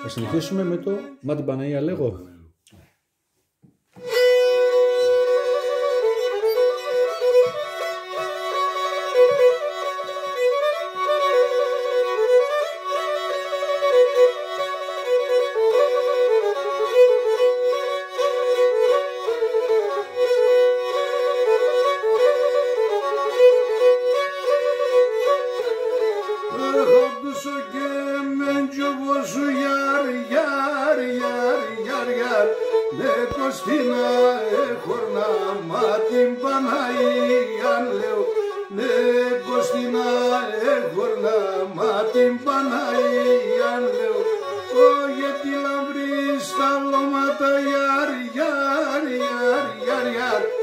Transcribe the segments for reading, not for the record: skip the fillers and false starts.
Θα συνεχίσουμε με το «Μα την Παναγία λέγω». Ne Costina e Horna Matim Panaian Leu Ne Costina e Horna Matim Panaian Leu O γιατί λαμπρείς τα βλώματα ιάρ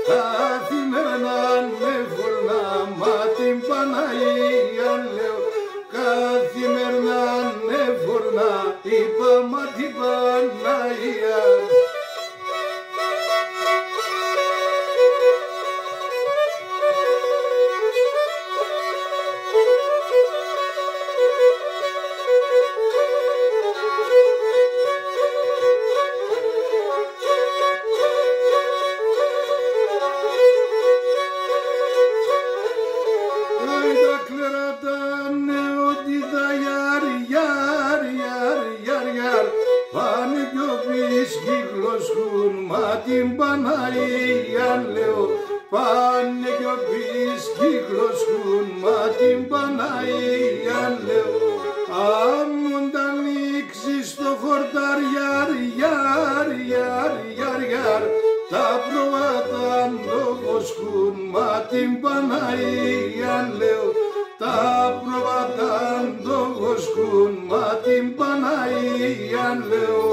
τα θυμέρναν με Horna Matim Panaian Leu καθημερινάν με Horna είπα Matim Panaian Πάνε κι ο πεις κύκλος χουν μα την Παναγίαν λέω Πάνε κι ο πεις κύκλος χουν μα την Παναγίαν λέω Άμουν τα ανοίξεις στο χορταριάρ τα προβάτα λόγος χουν μα την Παναγίαν λέω τα προβάτα λόγος χουν μα την Παναγίαν λέω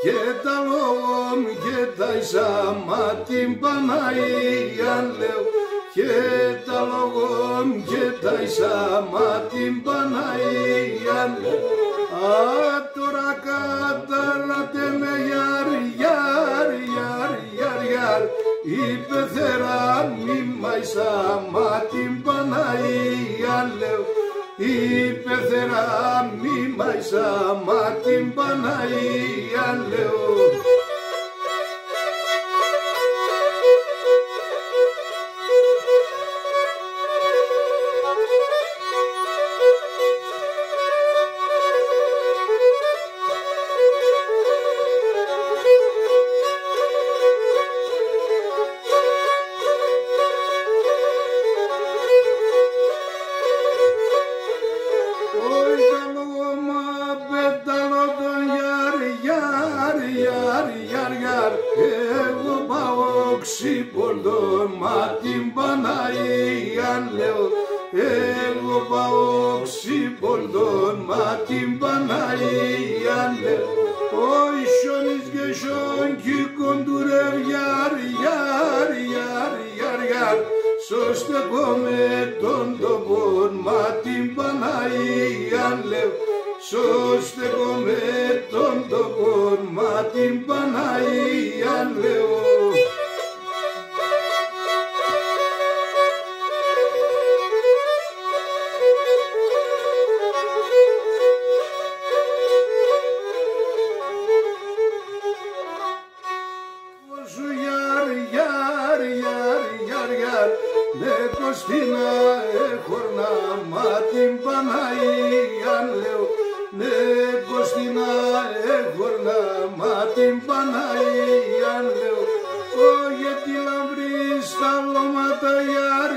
και τα λόγω και τα εισάμα την Παναγίαν λέω και τα λόγω και τα εισάμα την Παναγίαν λέω τώρα κατάλατε με γιάρ είπε θερά μη μαϊσάμα την Παναγίαν λέω είπε θερά μη μαϊσάμα την Παναγίαν λέω εγώ πάω ξύπολτον μα την Παναγίαν λέω εγώ πάω ξύπολτον μα την Παναγίαν λέω ο ισιονής και σιον κι κοντουρεύ γιάρ σώστε με τον τόπον μα την Παναγίαν λέω σώστε με τον τόπον μα την Παναγίαν λέω Ne Costina e Horna ma την Παναγίαν λέω Ne Costina e Horna ma την Παναγίαν λέω γιατί λαμπρείς τα βλώματα ιάρ